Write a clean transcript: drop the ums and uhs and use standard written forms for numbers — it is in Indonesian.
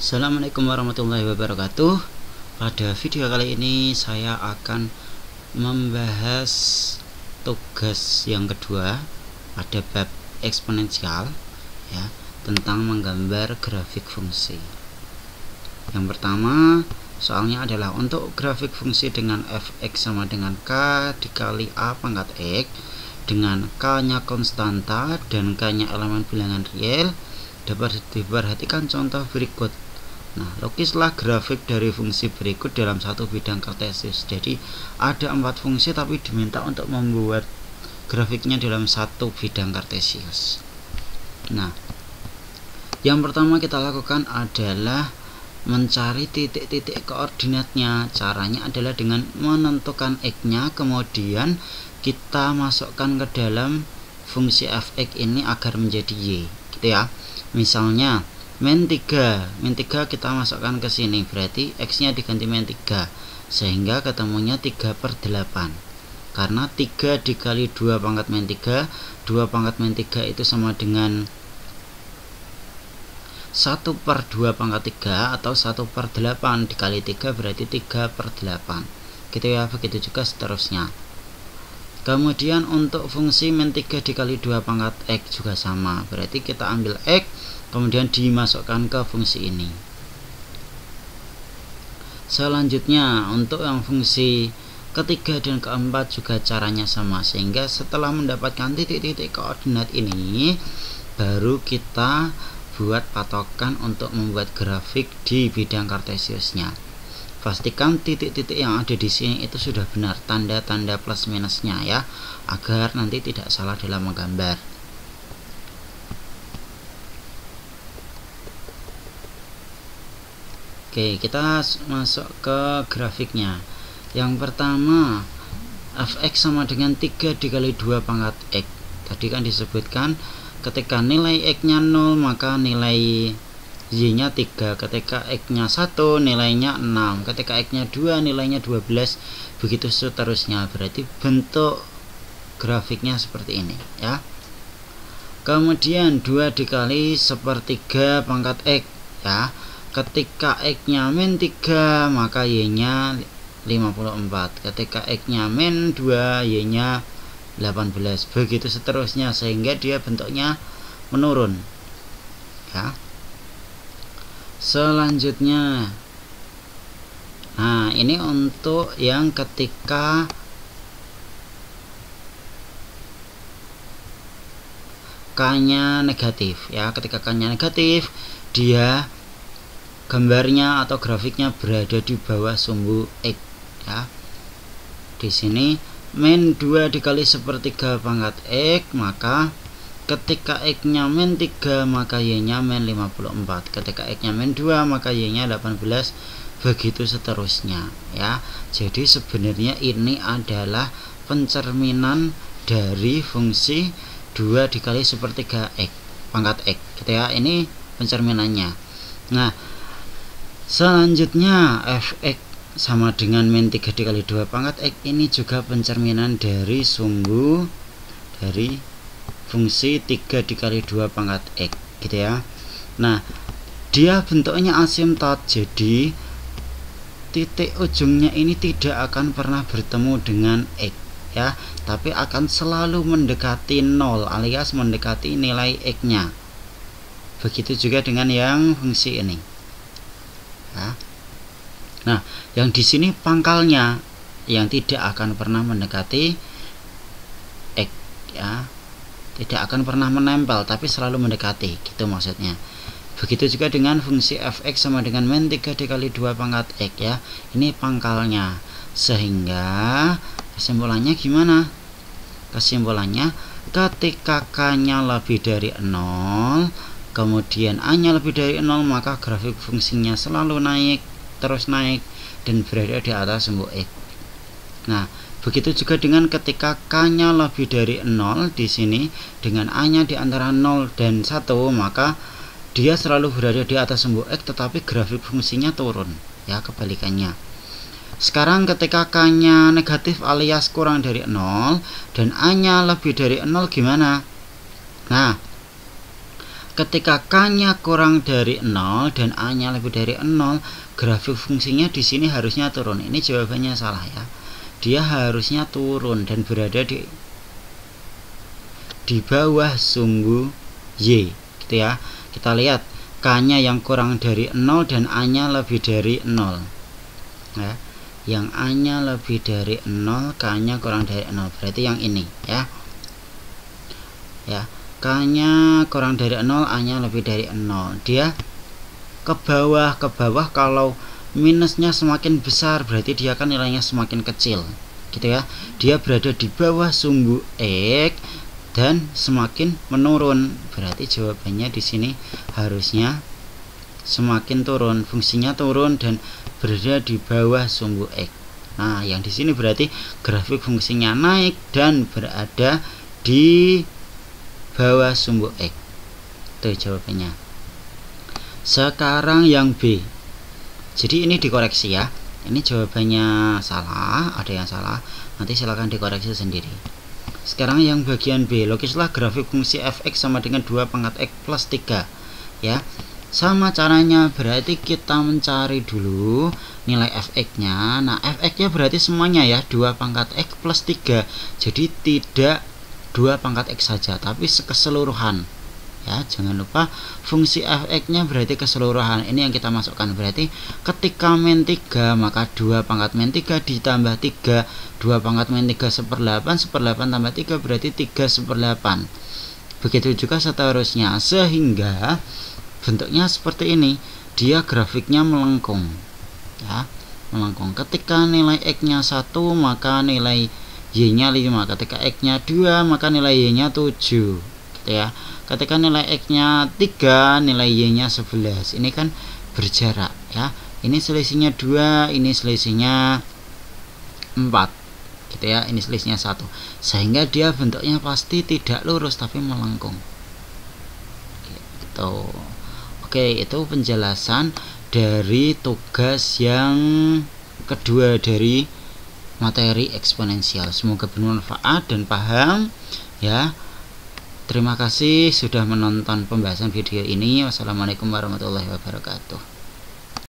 Assalamualaikum warahmatullahi wabarakatuh. Pada video kali ini saya akan membahas tugas yang kedua pada bab eksponensial, ya, tentang menggambar grafik fungsi. Yang pertama soalnya adalah untuk grafik fungsi dengan fx sama dengan k dikali a pangkat x dengan k nya konstanta dan k nya elemen bilangan real. Dapat diperhatikan contoh berikut. Nah, lukislah grafik dari fungsi berikut dalam satu bidang kartesius. Jadi ada 4 fungsi tapi diminta untuk membuat grafiknya dalam satu bidang kartesius. Nah, yang pertama kita lakukan adalah mencari titik-titik koordinatnya. Caranya adalah dengan menentukan x-nya, kemudian kita masukkan ke dalam fungsi fx ini agar menjadi y, gitu ya. Misalnya min 3 kita masukkan ke sini, berarti x nya diganti min 3 sehingga ketemunya 3/8. Karena 3 dikali 2 pangkat min 3, 2 pangkat min 3 itu sama dengan 1/2 pangkat 3 atau 1/8 dikali 3 berarti 3/8, gitu ya. Begitu juga seterusnya. Kemudian untuk fungsi min 3 dikali 2 pangkat x juga sama, berarti kita ambil x kemudian dimasukkan ke fungsi ini. Selanjutnya untuk yang fungsi ketiga dan keempat juga caranya sama, sehingga setelah mendapatkan titik-titik koordinat ini baru kita buat patokan untuk membuat grafik di bidang kartesiusnya. Pastikan titik-titik yang ada di sini itu sudah benar, tanda-tanda plus minusnya ya, agar nanti tidak salah dalam menggambar. Oke, kita masuk ke grafiknya. Yang pertama fx sama dengan 3 dikali 2 pangkat x. Tadi kan disebutkan ketika nilai x nya 0 maka nilai y nya 3, ketika x nya 1 nilainya 6, ketika x nya 2 nilainya 12, begitu seterusnya. Berarti bentuk grafiknya seperti ini ya. Kemudian 2 dikali 1/3 pangkat x ya. Ketika x nya min 3 maka y nya 54, ketika x nya min 2 y nya 18, begitu seterusnya sehingga dia bentuknya menurun ya. Selanjutnya, nah ini untuk yang ketika k nya negatif ya. Ketika k nya negatif, dia gambarnya atau grafiknya berada di bawah sumbu x ya. Di sini min 2 dikali 1/3 pangkat x, maka ketika x nya min 3 maka y nya min 54, ketika x nya min 2 maka y nya 18, begitu seterusnya ya. Jadi sebenarnya ini adalah pencerminan dari fungsi 2 dikali 1/3 x pangkat x, gitu ya. Ini pencerminannya. Nah, selanjutnya fx sama dengan min 3 dikali 2 pangkat x ini juga pencerminan dari sumbu dari fungsi 3 dikali 2 pangkat x, gitu ya. Nah, dia bentuknya asimtot, jadi titik ujungnya ini tidak akan pernah bertemu dengan x ya, tapi akan selalu mendekati 0 alias mendekati nilai x nya. Begitu juga dengan yang fungsi ini ya. Nah, yang di sini pangkalnya yang tidak akan pernah mendekati x ya, tidak akan pernah menempel tapi selalu mendekati, gitu maksudnya. Begitu juga dengan fungsi fx sama dengan min 3 dikali 2 pangkat x ya. Ini pangkalnya, sehingga kesimpulannya gimana? Kesimpulannya ketika k nya lebih dari 0 kemudian a nya lebih dari 0 maka grafik fungsinya selalu naik, terus naik dan berada di atas sumbu x. Nah, begitu juga dengan ketika k nya lebih dari 0 di sini dengan a nya di antara 0 dan 1 maka dia selalu berada di atas sumbu x, tetapi grafik fungsinya turun ya, kebalikannya. Sekarang ketika k nya negatif alias kurang dari 0 dan a nya lebih dari 0 gimana? Nah, ketika K-nya kurang dari 0 dan A-nya lebih dari 0, grafik fungsinya di sini harusnya turun. Ini jawabannya salah ya. Dia harusnya turun dan berada di bawah sumbu Y, gitu ya. Kita lihat K-nya yang kurang dari 0 dan A-nya lebih dari 0. Ya. Yang A-nya lebih dari 0, K-nya kurang dari 0. Berarti yang ini ya. Ya, K-nya kurang dari 0, A-nya lebih dari 0. Dia ke bawah kalau minusnya semakin besar berarti dia kan nilainya semakin kecil. Gitu ya. Dia berada di bawah sumbu X dan semakin menurun. Berarti jawabannya di sini harusnya semakin turun, fungsinya turun dan berada di bawah sumbu X. Nah, yang di sini berarti grafik fungsinya naik dan berada di bawah sumbu X. Itu jawabannya. Sekarang yang B. Jadi ini dikoreksi ya. Ini jawabannya salah, ada yang salah. Nanti silahkan dikoreksi sendiri. Sekarang yang bagian B, lukislah grafik fungsi fx sama dengan 2 pangkat x plus 3 ya. Sama caranya, berarti kita mencari dulu nilai fx-nya. Nah, fx-nya berarti semuanya ya, 2 pangkat x plus 3. Jadi tidak 2 pangkat x saja, tapi keseluruhan. Ya, jangan lupa fungsi fx-nya berarti keseluruhan. Ini yang kita masukkan. Berarti ketika min 3, maka 2 pangkat min 3 ditambah 3. 2 pangkat min 3 1/8, 1/8 tambah 3 berarti 3/8. Begitu juga seterusnya, sehingga bentuknya seperti ini. Dia grafiknya melengkung. Ya, melengkung. Ketika nilai x-nya 1, maka nilai y-nya 5. Ketika x-nya 2, maka nilai y-nya 7. Gitu ya. Ketika nilai x-nya 3, nilai y-nya 11. Ini kan berjarak ya. Ini selisihnya 2, ini selisihnya 4. Gitu ya, ini selisihnya 1. Sehingga dia bentuknya pasti tidak lurus tapi melengkung. Gitu. Oke, itu penjelasan dari tugas yang kedua dari materi eksponensial. Semoga bermanfaat dan paham ya. Terima kasih sudah menonton pembahasan video ini. Wassalamualaikum warahmatullahi wabarakatuh.